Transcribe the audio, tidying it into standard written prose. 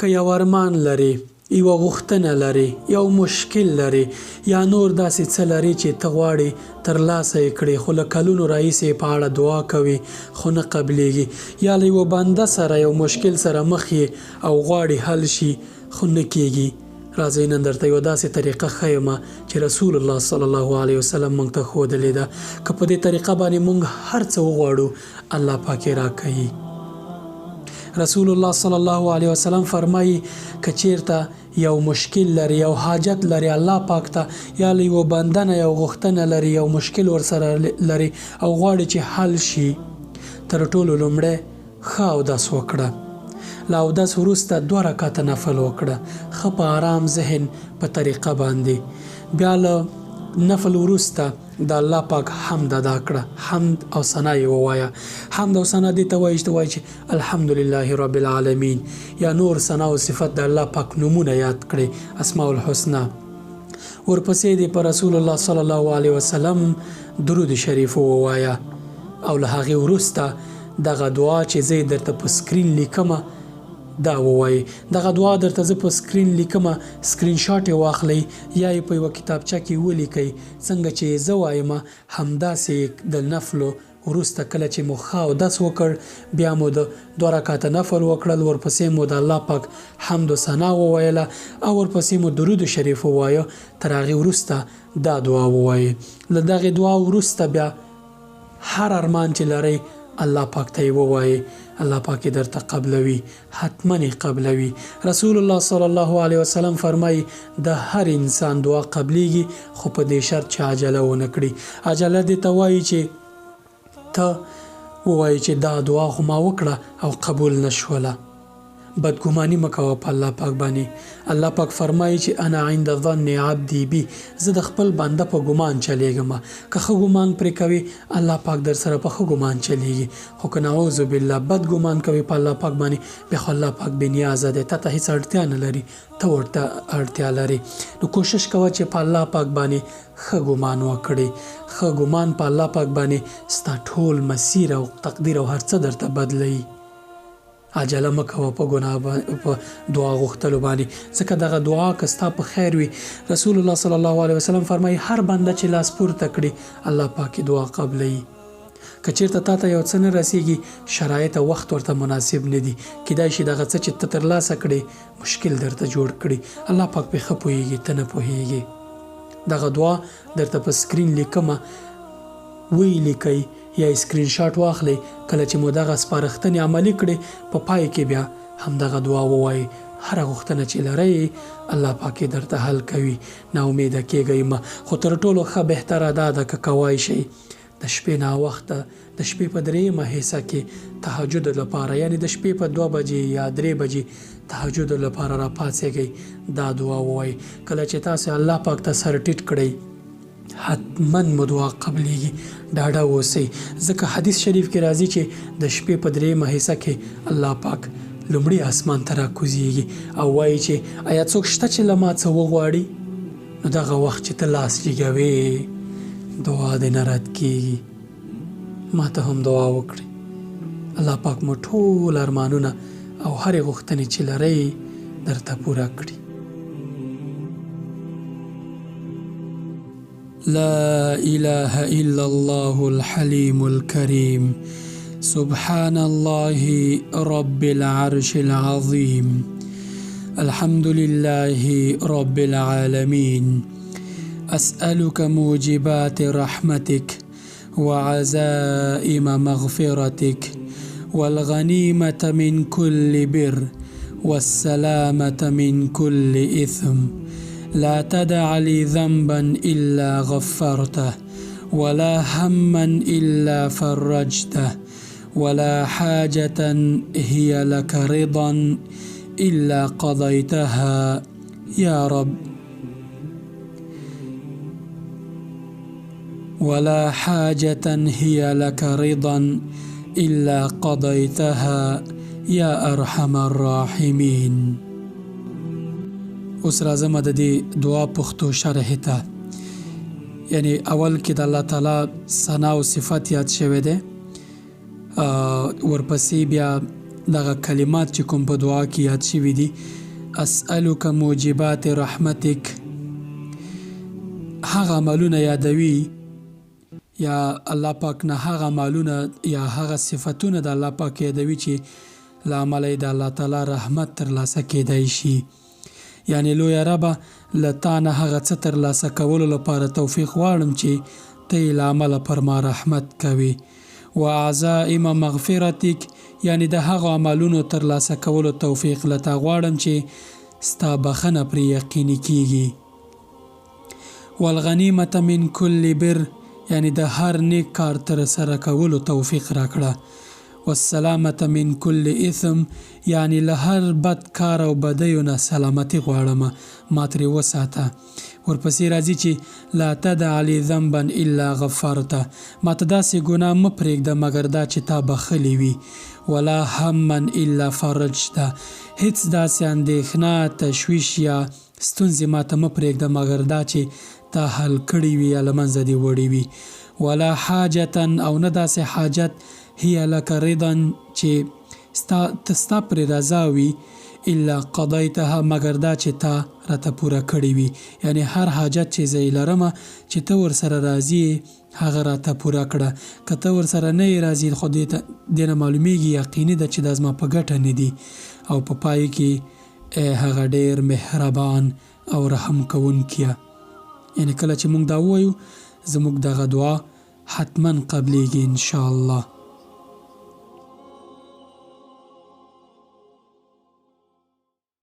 که یو ارمان لرې، یوه غوښتنه لرې، یو مشکل لرې یا نور داسې څه لرې چې ته غواړې ترلاسه یې کړې خو له کلونو راهیسې په اړه دعا کوې خو نه قبلیږي، یا له یوه بنده سره یو مشکل سره مخ یې او غواړې حل شي خو نه کیږي. راځئ نن درته یوه داسې طریقه ښیمه چې رسول الله صلی الله علیه وسلم موږ ته ښودلې ده. که په دې طریقه باندې موږ هر څه وغواړو الله پاک یې راکوي. رسول الله صلی الله علیه وسلم فرمایي که چیرته یو مشکل لري، یو حاجت لري الله پاک ته، یا له یوه بنده نه یو غوښتنه لري، یو مشکل ورسره لري او غواړي چې حل شي، تر ټولو لومړی ښه اودس وکړه. له اودس وروسته 2 رکعته نفل وکړه، ښه په آرام ذهن په طریقه باندې. بیا له نفل وروسته د الله پاک حمد ادا کړه، حمد او ثنا یې ووایه. حمد او ثنا دې ته وایي چې الحمدلله رب العالمین، یا نور ثنا او صفت د الله پاک نومونه یاد کړي، اسماء الحسنا. ورپسې دې په رسول الله صلی الله علیه وسلم درود شریف ووایه او له هغې وروسته دغه دعا چې زه درته په سکرین لیکمه دا ووایي. دغه دعا درته زه په سکرین لیکمه، سکرین شاټ یې واخلئ یا یې په یوه کتابچه کې ولیکئ. څنګه چې زه وایم همداسې د نفلو وروسته کله چې مو ښه اودس وکړ، بیا مو د 2 رکعته نفل وکړل، ورپسې مو د الله پاک حمد و ثنا وویله او ورپسې مو درود شریف ووایه، تر هغې وروسته دا دعا ووایي. له دغې دعا وروسته بیا هر ارمان چې لرئ الله پاک ته یې ووایي، الله پاک یې درته قبلوي، حتما یې قبلوي. رسول الله صلی الله علیه وسلم فرمایي د هر انسان دعا قبلیږي خو په دې شرط چې عجله ونه کړي. عجله دې ته وایي چې ته ووایي چې دا دعا خو ما وکړه او قبول نشوله. بدګماني مه کوه په الله پاک باندې. الله پاک فرمایي چې انا عند ظن عبدي بي، زه د خپل بنده په ګمان چلیږم. که ښه ګمان پرې کوي الله پاک در سره په ښه ګمان چلیږي، خو که نعوذ بالله بد ګمان کوي په الله پاک باندې، بیا خو الله پاک بې نیازه دی، ته هیڅ اړتیا نه لري، ته ورته اړتیا لري. نو کوشش کوه چې په الله پاک باندې ښه ګمان وکړې. ښه ګمان په الله پاک باندې ستا ټول مسیر او تقدیر او هر څه درته بدلوي. عجله مه کوه په دعا غوښتلو باندې، ځکه دغه دعا که ستا په خیر وي. رسول الله صلی الله علیه وسلم فرمایي هر بنده چې لاس پورته کړي الله پاک دعا قبلوي. که چیرته تا ته یو څه نه رسیږي، شرایط او وخت ورته مناسب نه دي، کیدای شي دغه څه چې ته ترلاسه کړې مشکل درته جوړ کړي، الله پاک پرې ښه پوهېږي، ته نه پوهېږې. دغه دعا درته په سکرین لیکمه، ویې لیکئ یا سکرین شاټ واخلئ. کله چې مو دغه سپارښتنې عملي کړئ په پای کې بیا همدغه دعا ووایئ. هره غوښتنه چې لرئ الله پاک درته حل کوي. ناامیده کیږئ مه. خو تر ټولو ښه بهتره دا ده که کوای شئ د شپې ناوخته د شپې په 3مه حصه کې تهجد لپاره، یعنی د شپې په 2 بجې یا 3 بجې تهجد لپاره را پاڅېږئ، دا دعا ووایئ. کله چې تاسو الله پاک ته سر ټیټ کړئ حتما مو دعا قبلیږي، ډاډه اوسئ. ځکه حدیث شریف کې راځي چې د شپې په 3مه حصه کې الله پاک لومړی اسمان ته راکوزیږي او وایي چې آیا څوک شته چې له ما څه وغواړي؟ نو دغه وخت چې ته لاس جګوې دعا دې نه رد کېږي. ما ته هم دعا وکړئ، الله پاک مو ټول ارمانونه او هرې غوښتنې چې لرئ درته پوره کړي. لا إله إلا الله الحليم الكريم، سبحان الله رب العرش العظيم، الحمد لله رب العالمين، أسألك موجبات رحمتك وعزائم مغفرتك والغنيمة من كل بر والسلامة من كل إثم، لا تدع لي ذنبا إلا غفرته ولا هما إلا فرجته ولا حاجة هي لك رضا إلا قضيتها يا رب، ولا حاجة هي لك رضا إلا قضيتها يا أرحم الراحمين. اوس راځم د دې دعا پښتو شرح ته. یعنی اول کې د الله تعالی ثنا او صفات یاد شوی دی، ورپسې بیا دغه کلمات چې کوم په دعا کې یاد شوي دي، اسألک موجبات رحمتک، هغه عملونه یادوي یا الله پاک نه هغه عملونه یا هغه صفتونه د الله پاک یادوي چې له امله یې د الله تعالی رحمت ترلاسه کیدای شي. یعنی لویه ربه له تا نه هغه څه ترلاسه کولو لپاره توفیق غواړم چې ته یې له امله پر ما رحمت کوي. و عزائم مغفرتک، یعنی د هغو عملونو ترلاسه کولو توفیق له تا غواړم چې ستا بخښنه پرې یقیني کیږي. والغنیمة من کل بر، یعنی د هر نیک کار ترسره کولو توفیق راکړه. والسلامة من کل اثم، یعنی له هر بد کار او بدیو نه سلامتی غواړم، ما ترې وساته. ورپسې راځي چې لا تدع لی ذنبا الا غفرته، ما ته داسې ګناه مه پرېږده مګر دا چې تا بخښلې وي. ولا هما الا فرجته، هیڅ داسې اندېښنه، تشویش یا ستونزې ما ته مه پرېږده مګر دا چې تا حل کړي وي یا له منځه دې وړي وي. ولا حاجتا، او نه داسې حاجت، هي لک رضا، چې ستا پرې رضا وي، الا قضیتها، مګر دا چې تا راته پوره کړي وي. یعنی هر حاجت چې زه یې لرمه چې ته ورسره راضي یې هغه راته پوره کړه. که ته ورسره نه یې راضي خو دې نه معلومیږي یقیني ده چې دا زما په ګټه نه دي. او په پای کې هغه ډیر مهربان او رحم کوونکیه. یعنی کله چې موږ دا ووایو زموږ دغه دعا حتما قبلیږي انشاءالله.